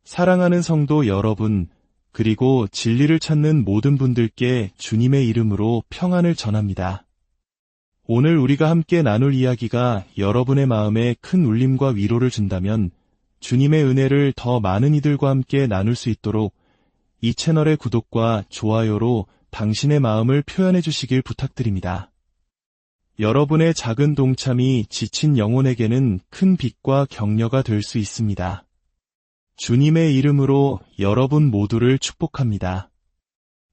사랑하는 성도 여러분, 그리고 진리를 찾는 모든 분들께 주님의 이름으로 평안을 전합니다. 오늘 우리가 함께 나눌 이야기가 여러분의 마음에 큰 울림과 위로를 준다면 주님의 은혜를 더 많은 이들과 함께 나눌 수 있도록 이 채널의 구독과 좋아요로 당신의 마음을 표현해 주시길 부탁드립니다. 여러분의 작은 동참이 지친 영혼에게는 큰 빛과 격려가 될 수 있습니다. 주님의 이름으로 여러분 모두를 축복합니다.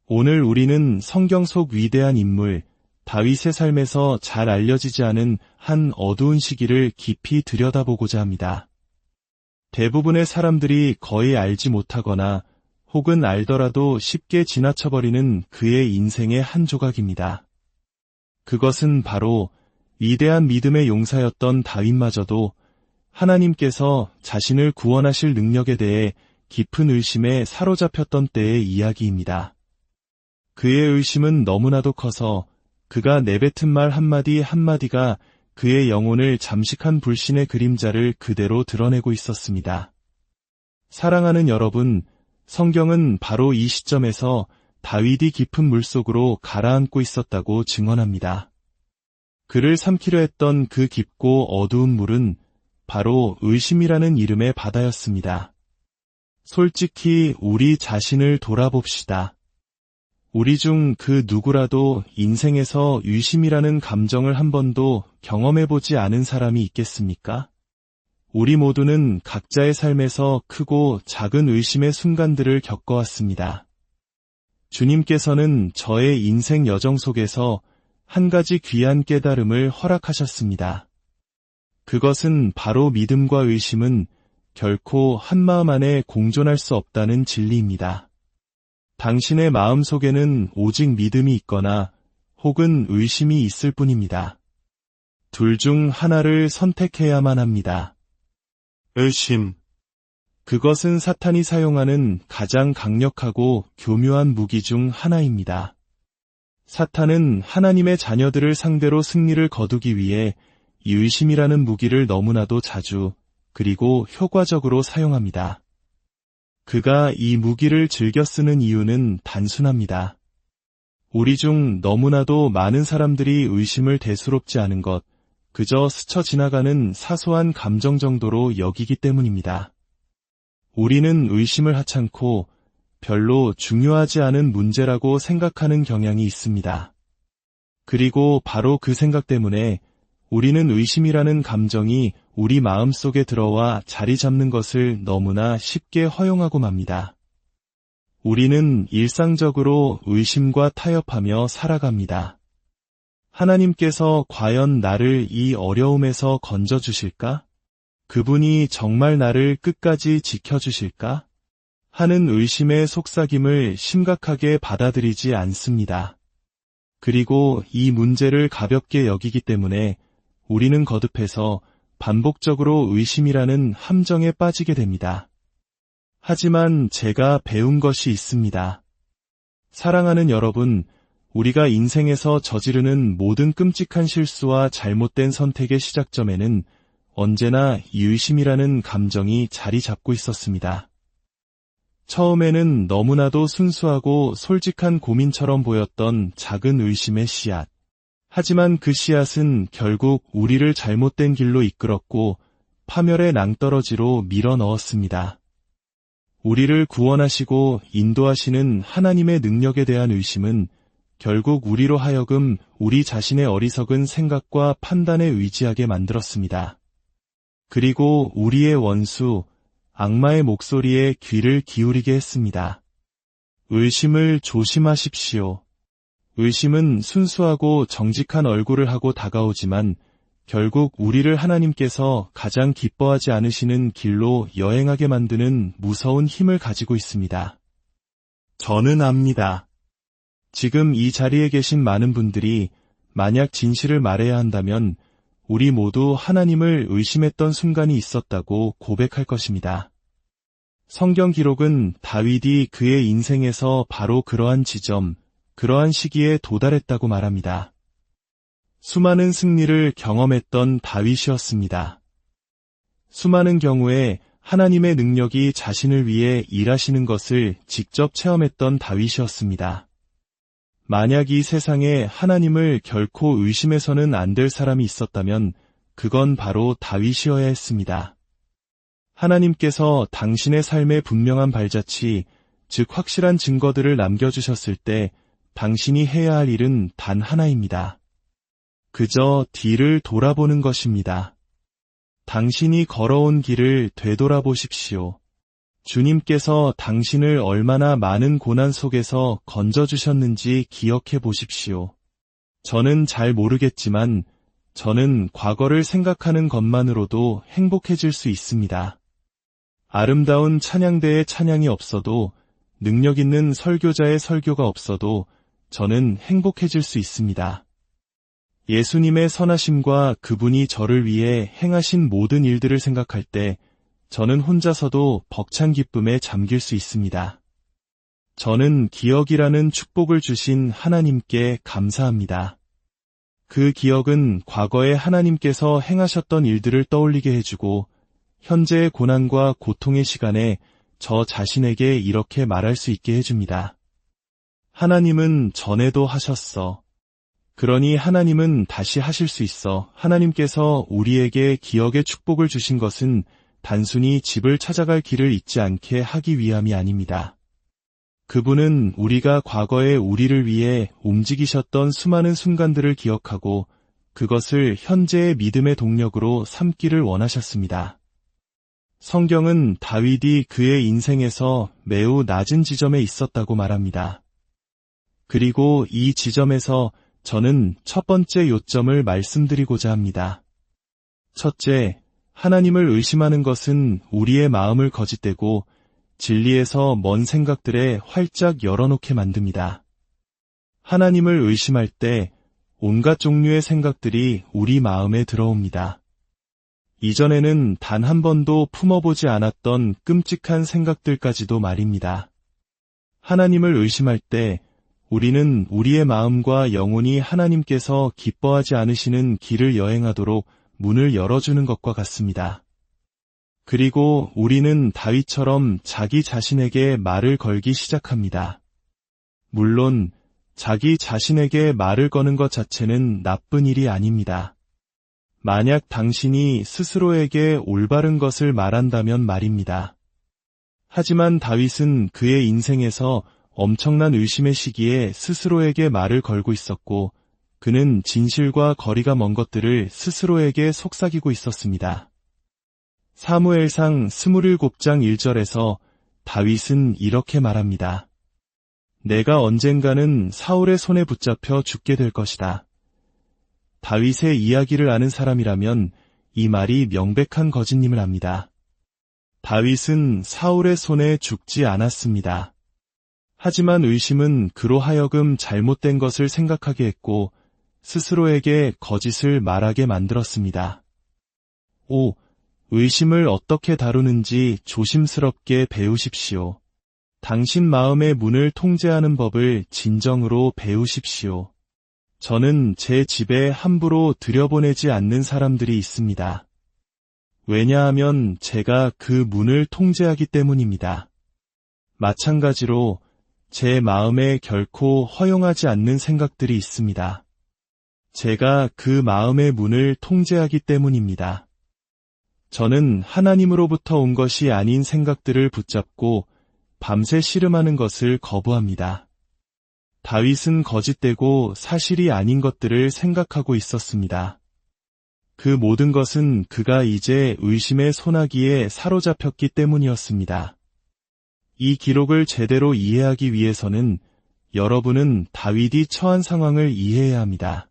오늘 우리는 성경 속 위대한 인물 다윗의 삶에서 잘 알려지지 않은 한 어두운 시기를 깊이 들여다보고자 합니다. 대부분의 사람들이 거의 알지 못하거나 혹은 알더라도 쉽게 지나쳐버리는 그의 인생의 한 조각입니다. 그것은 바로 위대한 믿음의 용사였던 다윗마저도 하나님께서 자신을 구원하실 능력에 대해 깊은 의심에 사로잡혔던 때의 이야기입니다. 그의 의심은 너무나도 커서 그가 내뱉은 말 한마디 한마디가 그의 영혼을 잠식한 불신의 그림자를 그대로 드러내고 있었습니다. 사랑하는 여러분, 성경은 바로 이 시점에서 다윗이 깊은 물속으로 가라앉고 있었다고 증언합니다. 그를 삼키려 했던 그 깊고 어두운 물은 바로 의심이라는 이름의 바다였습니다. 솔직히 우리 자신을 돌아봅시다. 우리 중 그 누구라도 인생에서 의심이라는 감정을 한 번도 경험해보지 않은 사람이 있겠습니까? 우리 모두는 각자의 삶에서 크고 작은 의심의 순간들을 겪어왔습니다. 주님께서는 저의 인생 여정 속에서 한 가지 귀한 깨달음을 허락하셨습니다. 그것은 바로 믿음과 의심은 결코 한마음 안에 공존할 수 없다는 진리입니다. 당신의 마음 속에는 오직 믿음이 있거나 혹은 의심이 있을 뿐입니다. 둘 중 하나를 선택해야만 합니다. 의심. 그것은 사탄이 사용하는 가장 강력하고 교묘한 무기 중 하나입니다. 사탄은 하나님의 자녀들을 상대로 승리를 거두기 위해 이 의심이라는 무기를 너무나도 자주 그리고 효과적으로 사용합니다. 그가 이 무기를 즐겨 쓰는 이유는 단순합니다. 우리 중 너무나도 많은 사람들이 의심을 대수롭지 않은 것, 그저 스쳐 지나가는 사소한 감정 정도로 여기기 때문입니다. 우리는 의심을 하찮고 별로 중요하지 않은 문제라고 생각하는 경향이 있습니다. 그리고 바로 그 생각 때문에 우리는 의심이라는 감정이 우리 마음속에 들어와 자리 잡는 것을 너무나 쉽게 허용하고 맙니다. 우리는 일상적으로 의심과 타협하며 살아갑니다. 하나님께서 과연 나를 이 어려움에서 건져주실까? 그분이 정말 나를 끝까지 지켜주실까? 하는 의심의 속삭임을 심각하게 받아들이지 않습니다. 그리고 이 문제를 가볍게 여기기 때문에 우리는 거듭해서 반복적으로 의심이라는 함정에 빠지게 됩니다. 하지만 제가 배운 것이 있습니다. 사랑하는 여러분, 우리가 인생에서 저지르는 모든 끔찍한 실수와 잘못된 선택의 시작점에는 언제나 이 의심이라는 감정이 자리 잡고 있었습니다. 처음에는 너무나도 순수하고 솔직한 고민처럼 보였던 작은 의심의 씨앗. 하지만 그 씨앗은 결국 우리를 잘못된 길로 이끌었고 파멸의 낭떠러지로 밀어 넣었습니다. 우리를 구원하시고 인도하시는 하나님의 능력에 대한 의심은 결국 우리로 하여금 우리 자신의 어리석은 생각과 판단에 의지하게 만들었습니다. 그리고 우리의 원수, 악마의 목소리에 귀를 기울이게 했습니다. 의심을 조심하십시오. 의심은 순수하고 정직한 얼굴을 하고 다가오지만 결국 우리를 하나님께서 가장 기뻐하지 않으시는 길로 여행하게 만드는 무서운 힘을 가지고 있습니다. 저는 압니다. 지금 이 자리에 계신 많은 분들이 만약 진실을 말해야 한다면 우리 모두 하나님을 의심했던 순간이 있었다고 고백할 것입니다. 성경 기록은 다윗이 그의 인생에서 바로 그러한 지점, 그러한 시기에 도달했다고 말합니다. 수많은 승리를 경험했던 다윗이었습니다. 수많은 경우에 하나님의 능력이 자신을 위해 일하시는 것을 직접 체험했던 다윗이었습니다. 만약 이 세상에 하나님을 결코 의심해서는 안 될 사람이 있었다면 그건 바로 다윗이어야 했습니다. 하나님께서 당신의 삶에 분명한 발자취, 즉 확실한 증거들을 남겨주셨을 때 당신이 해야 할 일은 단 하나입니다. 그저 뒤를 돌아보는 것입니다. 당신이 걸어온 길을 되돌아보십시오. 주님께서 당신을 얼마나 많은 고난 속에서 건져주셨는지 기억해 보십시오. 저는 잘 모르겠지만 저는 과거를 생각하는 것만으로도 행복해질 수 있습니다. 아름다운 찬양대의 찬양이 없어도, 능력 있는 설교자의 설교가 없어도 저는 행복해질 수 있습니다. 예수님의 선하심과 그분이 저를 위해 행하신 모든 일들을 생각할 때 저는 혼자서도 벅찬 기쁨에 잠길 수 있습니다. 저는 기억이라는 축복을 주신 하나님께 감사합니다. 그 기억은 과거에 하나님께서 행하셨던 일들을 떠올리게 해주고 현재의 고난과 고통의 시간에 저 자신에게 이렇게 말할 수 있게 해줍니다. 하나님은 전에도 하셨어. 그러니 하나님은 다시 하실 수 있어. 하나님께서 우리에게 기억의 축복을 주신 것은 단순히 집을 찾아갈 길을 잊지 않게 하기 위함이 아닙니다. 그분은 우리가 과거에 우리를 위해 움직이셨던 수많은 순간들을 기억하고 그것을 현재의 믿음의 동력으로 삼기를 원하셨습니다. 성경은 다윗이 그의 인생에서 매우 낮은 지점에 있었다고 말합니다. 그리고 이 지점에서 저는 첫 번째 요점을 말씀드리고자 합니다. 첫째, 하나님을 의심하는 것은 우리의 마음을 거짓되고 진리에서 먼 생각들에 활짝 열어놓게 만듭니다. 하나님을 의심할 때 온갖 종류의 생각들이 우리 마음에 들어옵니다. 이전에는 단 한 번도 품어보지 않았던 끔찍한 생각들까지도 말입니다. 하나님을 의심할 때 우리는 우리의 마음과 영혼이 하나님께서 기뻐하지 않으시는 길을 여행하도록 문을 열어주는 것과 같습니다. 그리고 우리는 다윗처럼 자기 자신에게 말을 걸기 시작합니다. 물론 자기 자신에게 말을 거는 것 자체는 나쁜 일이 아닙니다. 만약 당신이 스스로에게 올바른 것을 말한다면 말입니다. 하지만 다윗은 그의 인생에서 엄청난 의심의 시기에 스스로에게 말을 걸고 있었고 그는 진실과 거리가 먼 것들을 스스로에게 속삭이고 있었습니다. 사무엘상 27장 1절에서 다윗은 이렇게 말합니다. 내가 언젠가는 사울의 손에 붙잡혀 죽게 될 것이다. 다윗의 이야기를 아는 사람이라면 이 말이 명백한 거짓임을 압니다. 다윗은 사울의 손에 죽지 않았습니다. 하지만 의심은 그로 하여금 잘못된 것을 생각하게 했고 스스로에게 거짓을 말하게 만들었습니다. 5. 의심을 어떻게 다루는지 조심스럽게 배우십시오. 당신 마음의 문을 통제하는 법을 진정으로 배우십시오. 저는 제 집에 함부로 들여보내지 않는 사람들이 있습니다. 왜냐하면 제가 그 문을 통제하기 때문입니다. 마찬가지로 제 마음에 결코 허용하지 않는 생각들이 있습니다. 제가 그 마음의 문을 통제하기 때문입니다. 저는 하나님으로부터 온 것이 아닌 생각들을 붙잡고 밤새 씨름하는 것을 거부합니다. 다윗은 거짓되고 사실이 아닌 것들을 생각하고 있었습니다. 그 모든 것은 그가 이제 의심의 소나기에 사로잡혔기 때문이었습니다. 이 기록을 제대로 이해하기 위해서는 여러분은 다윗이 처한 상황을 이해해야 합니다.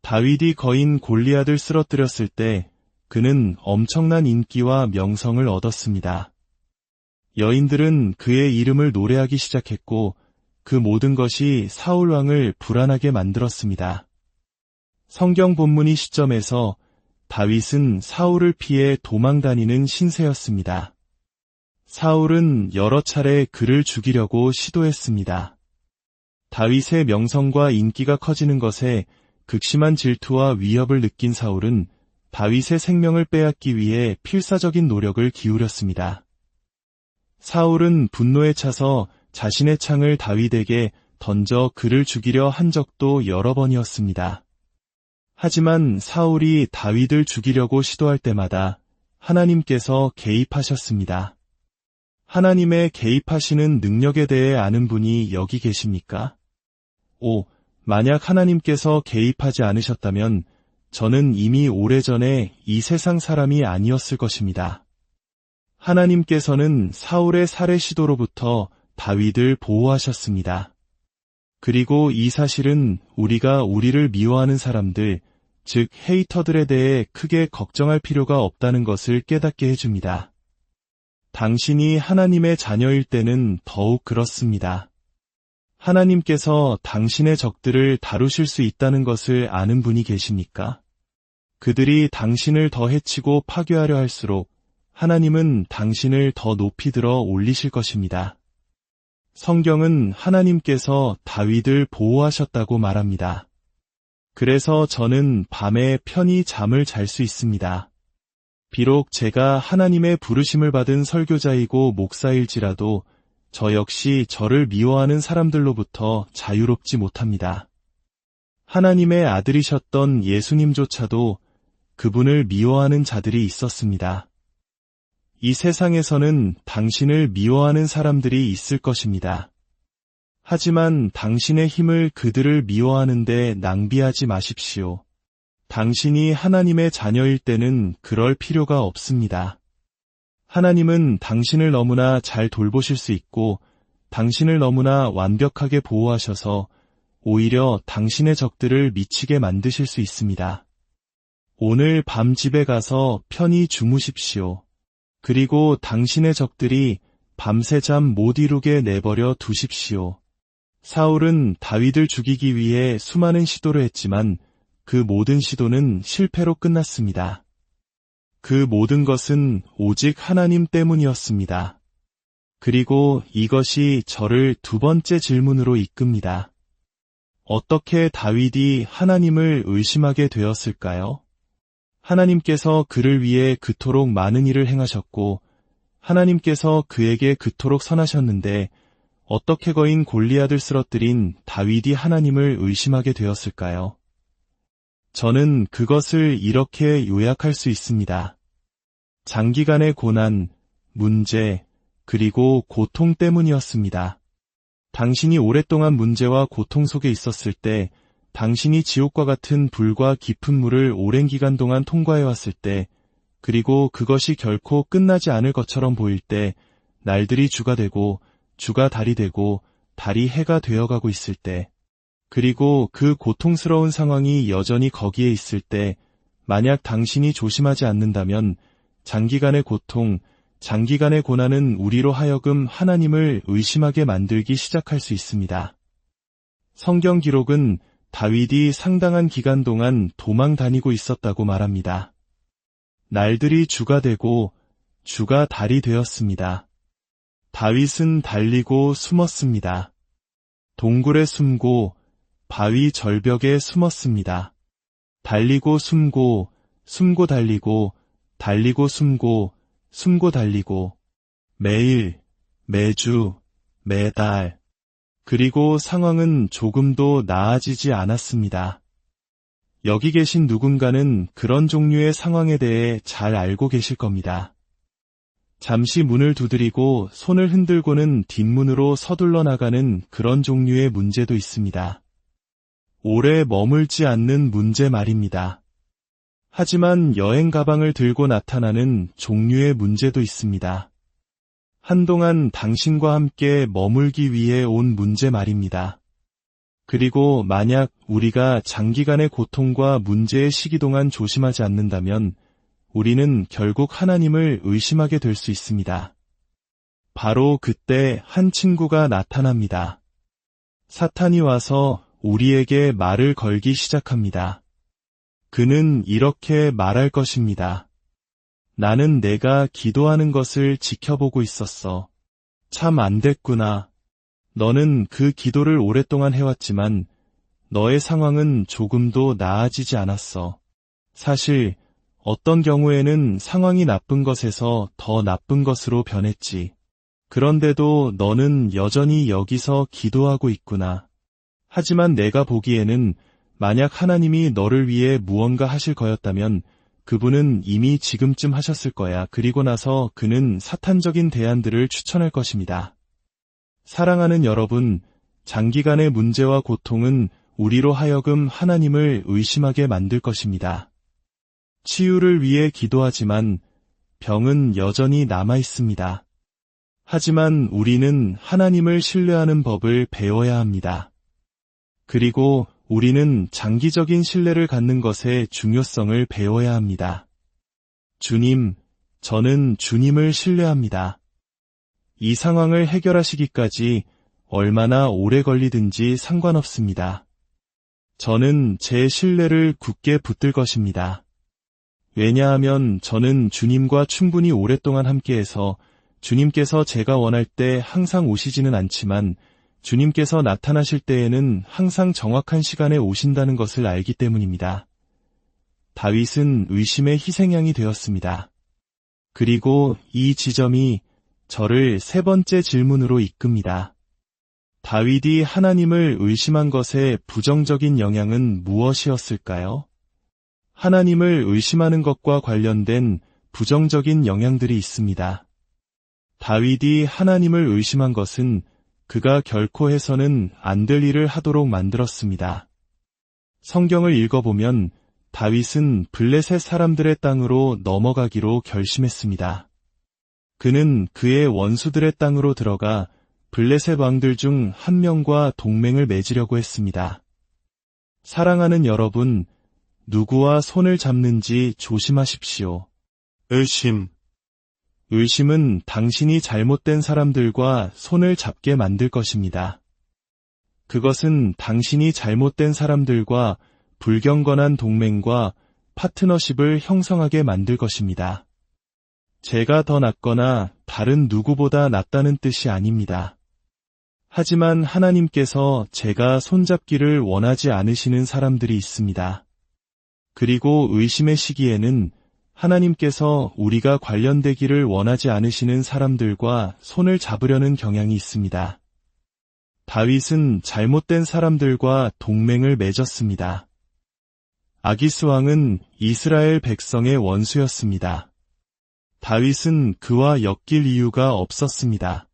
다윗이 거인 골리앗을 쓰러뜨렸을 때 그는 엄청난 인기와 명성을 얻었습니다. 여인들은 그의 이름을 노래하기 시작했고 그 모든 것이 사울 왕을 불안하게 만들었습니다. 성경 본문이 시점에서 다윗은 사울을 피해 도망다니는 신세였습니다. 사울은 여러 차례 그를 죽이려고 시도했습니다. 다윗의 명성과 인기가 커지는 것에 극심한 질투와 위협을 느낀 사울은 다윗의 생명을 빼앗기 위해 필사적인 노력을 기울였습니다. 사울은 분노에 차서 자신의 창을 다윗에게 던져 그를 죽이려 한 적도 여러 번이었습니다. 하지만 사울이 다윗을 죽이려고 시도할 때마다 하나님께서 개입하셨습니다. 하나님의 개입하시는 능력에 대해 아는 분이 여기 계십니까? 만약 하나님께서 개입하지 않으셨다면 저는 이미 오래전에 이 세상 사람이 아니었을 것입니다. 하나님께서는 사울의 살해 시도로부터 다윗을 보호하셨습니다. 그리고 이 사실은 우리가 우리를 미워하는 사람들, 즉 헤이터들에 대해 크게 걱정할 필요가 없다는 것을 깨닫게 해줍니다. 당신이 하나님의 자녀일 때는 더욱 그렇습니다. 하나님께서 당신의 적들을 다루실 수 있다는 것을 아는 분이 계십니까? 그들이 당신을 더 해치고 파괴하려 할수록 하나님은 당신을 더 높이 들어 올리실 것입니다. 성경은 하나님께서 다윗을 보호하셨다고 말합니다. 그래서 저는 밤에 편히 잠을 잘 수 있습니다. 비록 제가 하나님의 부르심을 받은 설교자이고 목사일지라도 저 역시 저를 미워하는 사람들로부터 자유롭지 못합니다. 하나님의 아들이셨던 예수님조차도 그분을 미워하는 자들이 있었습니다. 이 세상에서는 당신을 미워하는 사람들이 있을 것입니다. 하지만 당신의 힘을 그들을 미워하는데 낭비하지 마십시오. 당신이 하나님의 자녀일 때는 그럴 필요가 없습니다. 하나님은 당신을 너무나 잘 돌보실 수 있고 당신을 너무나 완벽하게 보호하셔서 오히려 당신의 적들을 미치게 만드실 수 있습니다. 오늘 밤 집에 가서 편히 주무십시오. 그리고 당신의 적들이 밤새 잠 못 이루게 내버려 두십시오. 사울은 다윗을 죽이기 위해 수많은 시도를 했지만 그 모든 시도는 실패로 끝났습니다. 그 모든 것은 오직 하나님 때문이었습니다. 그리고 이것이 저를 두 번째 질문으로 이끕니다. 어떻게 다윗이 하나님을 의심하게 되었을까요? 하나님께서 그를 위해 그토록 많은 일을 행하셨고 하나님께서 그에게 그토록 선하셨는데 어떻게 거인 골리앗을 쓰러뜨린 다윗이 하나님을 의심하게 되었을까요? 저는 그것을 이렇게 요약할 수 있습니다. 장기간의 고난, 문제, 그리고 고통 때문이었습니다. 당신이 오랫동안 문제와 고통 속에 있었을 때 당신이 지옥과 같은 불과 깊은 물을 오랜 기간 동안 통과해왔을 때, 그리고 그것이 결코 끝나지 않을 것처럼 보일 때, 날들이 주가 되고, 주가 달이 되고, 달이 해가 되어가고 있을 때, 그리고 그 고통스러운 상황이 여전히 거기에 있을 때, 만약 당신이 조심하지 않는다면, 장기간의 고통, 장기간의 고난은 우리로 하여금 하나님을 의심하게 만들기 시작할 수 있습니다. 성경 기록은 다윗이 상당한 기간 동안 도망 다니고 있었다고 말합니다. 날들이 주가 되고 주가 달이 되었습니다. 다윗은 달리고 숨었습니다. 동굴에 숨고 바위 절벽에 숨었습니다. 달리고 숨고 숨고 달리고 달리고 숨고 숨고 달리고 매일, 매주, 매달 그리고 상황은 조금도 나아지지 않았습니다. 여기 계신 누군가는 그런 종류의 상황에 대해 잘 알고 계실 겁니다. 잠시 문을 두드리고 손을 흔들고는 뒷문으로 서둘러 나가는 그런 종류의 문제도 있습니다. 오래 머물지 않는 문제 말입니다. 하지만 여행 가방을 들고 나타나는 종류의 문제도 있습니다. 한동안 당신과 함께 머물기 위해 온 문제 말입니다. 그리고 만약 우리가 장기간의 고통과 문제의 시기 동안 조심하지 않는다면 우리는 결국 하나님을 의심하게 될 수 있습니다. 바로 그때 한 친구가 나타납니다. 사탄이 와서 우리에게 말을 걸기 시작합니다. 그는 이렇게 말할 것입니다. 나는 내가 기도하는 것을 지켜보고 있었어. 참 안 됐구나. 너는 그 기도를 오랫동안 해왔지만 너의 상황은 조금도 나아지지 않았어. 사실 어떤 경우에는 상황이 나쁜 것에서 더 나쁜 것으로 변했지. 그런데도 너는 여전히 여기서 기도하고 있구나. 하지만 내가 보기에는 만약 하나님이 너를 위해 무언가 하실 거였다면 그분은 이미 지금쯤 하셨을 거야. 그리고 나서 그는 사탄적인 대안들을 추천할 것입니다. 사랑하는 여러분, 장기간의 문제와 고통은 우리로 하여금 하나님을 의심하게 만들 것입니다. 치유를 위해 기도하지만 병은 여전히 남아 있습니다. 하지만 우리는 하나님을 신뢰하는 법을 배워야 합니다. 그리고 우리는 장기적인 신뢰를 갖는 것의 중요성을 배워야 합니다. 주님, 저는 주님을 신뢰합니다. 이 상황을 해결하시기까지 얼마나 오래 걸리든지 상관없습니다. 저는 제 신뢰를 굳게 붙들 것입니다. 왜냐하면 저는 주님과 충분히 오랫동안 함께해서 주님께서 제가 원할 때 항상 오시지는 않지만 주님께서 나타나실 때에는 항상 정확한 시간에 오신다는 것을 알기 때문입니다. 다윗은 의심의 희생양이 되었습니다. 그리고 이 지점이 저를 세 번째 질문으로 이끕니다. 다윗이 하나님을 의심한 것의 부정적인 영향은 무엇이었을까요? 하나님을 의심하는 것과 관련된 부정적인 영향들이 있습니다. 다윗이 하나님을 의심한 것은 그가 결코 해서는 안 될 일을 하도록 만들었습니다. 성경을 읽어보면 다윗은 블레셋 사람들의 땅으로 넘어가기로 결심했습니다. 그는 그의 원수들의 땅으로 들어가 블레셋 왕들 중 한 명과 동맹을 맺으려고 했습니다. 사랑하는 여러분, 누구와 손을 잡는지 조심하십시오. 의심은 당신이 잘못된 사람들과 손을 잡게 만들 것입니다. 그것은 당신이 잘못된 사람들과 불경건한 동맹과 파트너십을 형성하게 만들 것입니다. 제가 더 낫거나 다른 누구보다 낫다는 뜻이 아닙니다. 하지만 하나님께서 제가 손잡기를 원하지 않으시는 사람들이 있습니다. 그리고 의심의 시기에는 하나님께서 우리가 관련되기를 원하지 않으시는 사람들과 손을 잡으려는 경향이 있습니다. 다윗은 잘못된 사람들과 동맹을 맺었습니다. 아기스 왕은 이스라엘 백성의 원수였습니다. 다윗은 그와 엮일 이유가 없었습니다.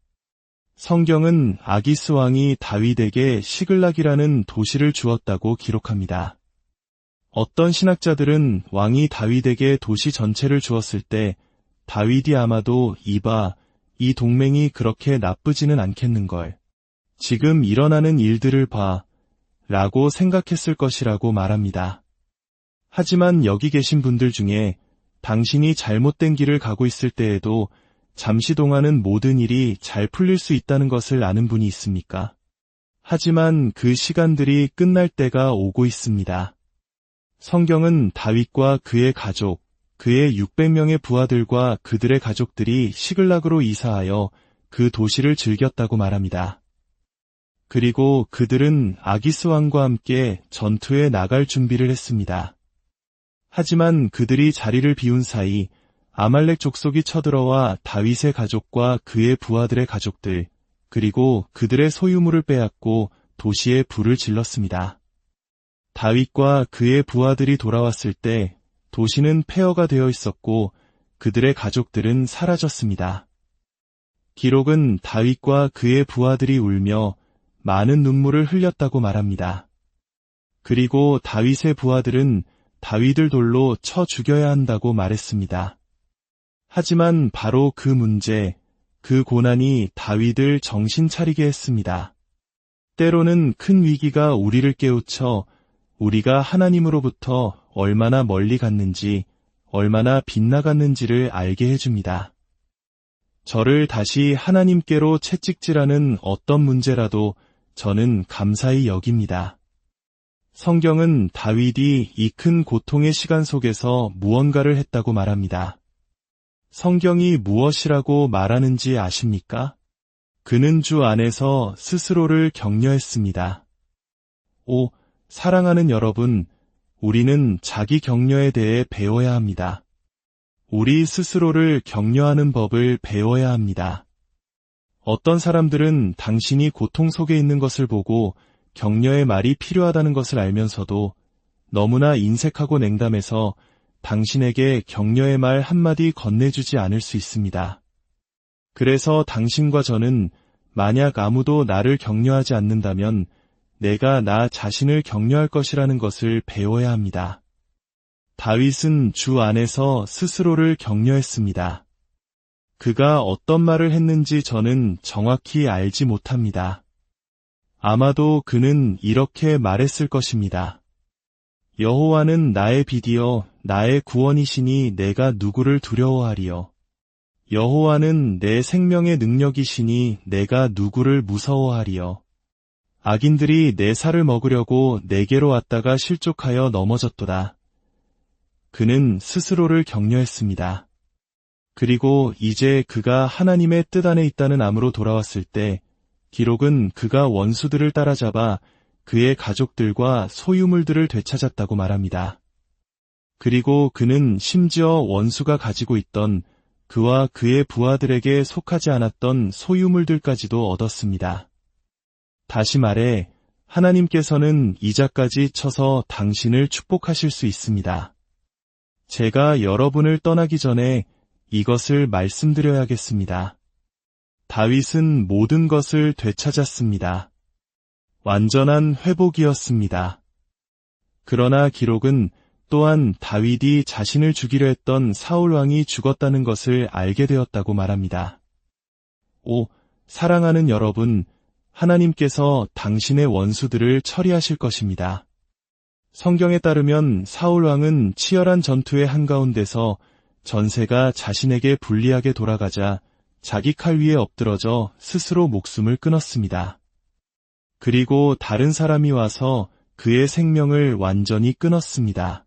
성경은 아기스 왕이 다윗에게 시글락이라는 도시를 주었다고 기록합니다. 어떤 신학자들은 왕이 다윗에게 도시 전체를 주었을 때 다윗이 아마도 이 동맹이 그렇게 나쁘지는 않겠는걸. 지금 일어나는 일들을 봐 라고 생각했을 것이라고 말합니다. 하지만 여기 계신 분들 중에 당신이 잘못된 길을 가고 있을 때에도 잠시 동안은 모든 일이 잘 풀릴 수 있다는 것을 아는 분이 있습니까? 하지만 그 시간들이 끝날 때가 오고 있습니다. 성경은 다윗과 그의 가족, 그의 600명의 부하들과 그들의 가족들이 시글락으로 이사하여 그 도시를 즐겼다고 말합니다. 그리고 그들은 아기스 왕과 함께 전투에 나갈 준비를 했습니다. 하지만 그들이 자리를 비운 사이 아말렉 족속이 쳐들어와 다윗의 가족과 그의 부하들의 가족들, 그리고 그들의 소유물을 빼앗고 도시에 불을 질렀습니다. 다윗과 그의 부하들이 돌아왔을 때 도시는 폐허가 되어 있었고 그들의 가족들은 사라졌습니다. 기록은 다윗과 그의 부하들이 울며 많은 눈물을 흘렸다고 말합니다. 그리고 다윗의 부하들은 다윗을 돌로 쳐 죽여야 한다고 말했습니다. 하지만 바로 그 문제, 그 고난이 다윗을 정신 차리게 했습니다. 때로는 큰 위기가 우리를 깨우쳐 우리가 하나님으로부터 얼마나 멀리 갔는지, 얼마나 빗나갔는지를 알게 해줍니다. 저를 다시 하나님께로 채찍질하는 어떤 문제라도 저는 감사히 여깁니다. 성경은 다윗이 이 큰 고통의 시간 속에서 무언가를 했다고 말합니다. 성경이 무엇이라고 말하는지 아십니까? 그는 주 안에서 스스로를 격려했습니다. 사랑하는 여러분, 우리는 자기 격려에 대해 배워야 합니다. 우리 스스로를 격려하는 법을 배워야 합니다. 어떤 사람들은 당신이 고통 속에 있는 것을 보고 격려의 말이 필요하다는 것을 알면서도 너무나 인색하고 냉담해서 당신에게 격려의 말 한마디 건네주지 않을 수 있습니다. 그래서 당신과 저는 만약 아무도 나를 격려하지 않는다면 내가 나 자신을 격려할 것이라는 것을 배워야 합니다. 다윗은 주 안에서 스스로를 격려했습니다. 그가 어떤 말을 했는지 저는 정확히 알지 못합니다. 아마도 그는 이렇게 말했을 것입니다. 여호와는 나의 빛이여 나의 구원이시니 내가 누구를 두려워하리요. 여호와는 내 생명의 능력이시니 내가 누구를 무서워하리요. 악인들이 내 살을 먹으려고 내게로 왔다가 실족하여 넘어졌도다. 그는 스스로를 격려했습니다. 그리고 이제 그가 하나님의 뜻 안에 있다는 암으로 돌아왔을 때 기록은 그가 원수들을 따라잡아 그의 가족들과 소유물들을 되찾았다고 말합니다. 그리고 그는 심지어 원수가 가지고 있던 그와 그의 부하들에게 속하지 않았던 소유물들까지도 얻었습니다. 다시 말해 하나님께서는 이자까지 쳐서 당신을 축복하실 수 있습니다. 제가 여러분을 떠나기 전에 이것을 말씀드려야겠습니다. 다윗은 모든 것을 되찾았습니다. 완전한 회복이었습니다. 그러나 기록은 또한 다윗이 자신을 죽이려 했던 사울 왕이 죽었다는 것을 알게 되었다고 말합니다. 사랑하는 여러분, 하나님께서 당신의 원수들을 처리하실 것입니다. 성경에 따르면 사울 왕은 치열한 전투의 한가운데서 전세가 자신에게 불리하게 돌아가자 자기 칼 위에 엎드러져 스스로 목숨을 끊었습니다. 그리고 다른 사람이 와서 그의 생명을 완전히 끊었습니다.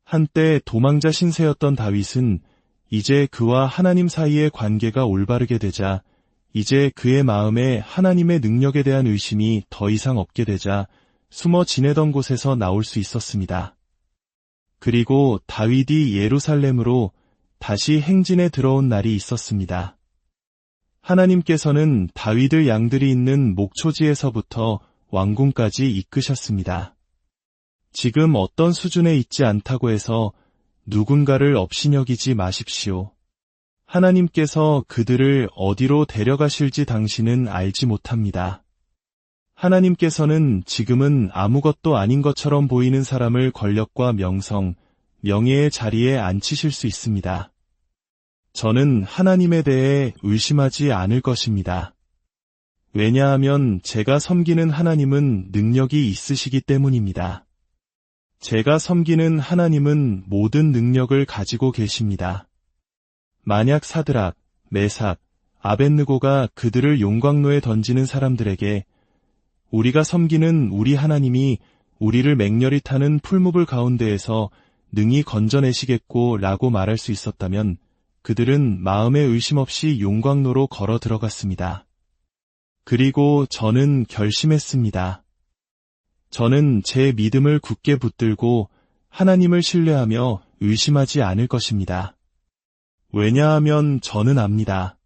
한때 도망자 신세였던 다윗은 이제 그와 하나님 사이의 관계가 올바르게 되자 이제 그의 마음에 하나님의 능력에 대한 의심이 더 이상 없게 되자 숨어 지내던 곳에서 나올 수 있었습니다. 그리고 다윗이 예루살렘으로 다시 행진에 들어온 날이 있었습니다. 하나님께서는 다윗의 양들이 있는 목초지에서부터 왕궁까지 이끄셨습니다. 지금 어떤 수준에 있지 않다고 해서 누군가를 업신여기지 마십시오. 하나님께서 그들을 어디로 데려가실지 당신은 알지 못합니다. 하나님께서는 지금은 아무것도 아닌 것처럼 보이는 사람을 권력과 명성, 명예의 자리에 앉히실 수 있습니다. 저는 하나님에 대해 의심하지 않을 것입니다. 왜냐하면 제가 섬기는 하나님은 능력이 있으시기 때문입니다. 제가 섬기는 하나님은 모든 능력을 가지고 계십니다. 만약 사드락, 메삭, 아벳느고가 그들을 용광로에 던지는 사람들에게 우리가 섬기는 우리 하나님이 우리를 맹렬히 타는 풀무불 가운데에서 능히 건져내시겠고 라고 말할 수 있었다면 그들은 마음에 의심 없이 용광로로 걸어 들어갔습니다. 그리고 저는 결심했습니다. 저는 제 믿음을 굳게 붙들고 하나님을 신뢰하며 의심하지 않을 것입니다. 왜냐하면 저는 압니다.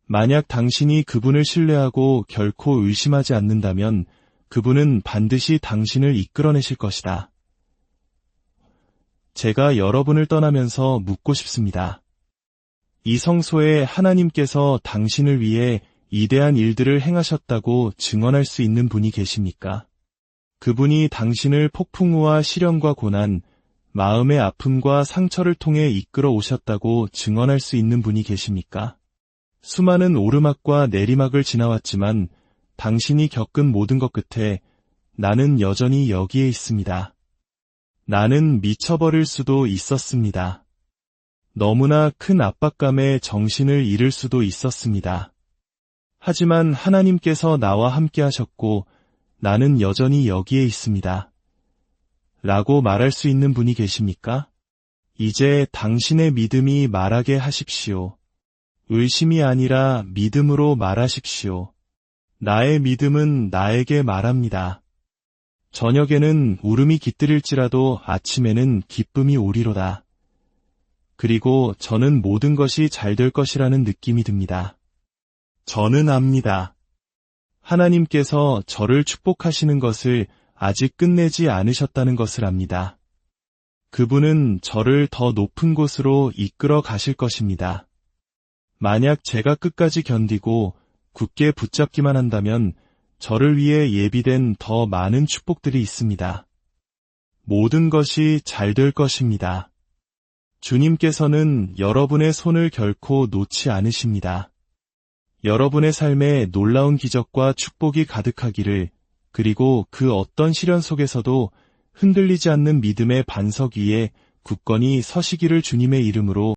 만약 당신이 그분을 신뢰하고 결코 의심하지 않는다면 그분은 반드시 당신을 이끌어내실 것이다. 제가 여러분을 떠나면서 묻고 싶습니다. 이 성소에 하나님께서 당신을 위해 이대한 일들을 행하셨다고 증언할 수 있는 분이 계십니까? 그분이 당신을 폭풍우와 시련과 고난, 마음의 아픔과 상처를 통해 이끌어 오셨다고 증언할 수 있는 분이 계십니까? 수많은 오르막과 내리막을 지나왔지만 당신이 겪은 모든 것 끝에 나는 여전히 여기에 있습니다. 나는 미쳐버릴 수도 있었습니다. 너무나 큰 압박감에 정신을 잃을 수도 있었습니다. 하지만 하나님께서 나와 함께 하셨고 나는 여전히 여기에 있습니다. 라고 말할 수 있는 분이 계십니까? 이제 당신의 믿음이 말하게 하십시오. 의심이 아니라 믿음으로 말하십시오. 나의 믿음은 나에게 말합니다. 저녁에는 울음이 깃들일지라도 아침에는 기쁨이 오리로다. 그리고 저는 모든 것이 잘 될 것이라는 느낌이 듭니다. 저는 압니다. 하나님께서 저를 축복하시는 것을 아직 끝내지 않으셨다는 것을 압니다. 그분은 저를 더 높은 곳으로 이끌어 가실 것입니다. 만약 제가 끝까지 견디고 굳게 붙잡기만 한다면 저를 위해 예비된 더 많은 축복들이 있습니다. 모든 것이 잘 될 것입니다. 주님께서는 여러분의 손을 결코 놓지 않으십니다. 여러분의 삶에 놀라운 기적과 축복이 가득하기를, 그리고 그 어떤 시련 속에서도 흔들리지 않는 믿음의 반석 위에 굳건히 서시기를 주님의 이름으로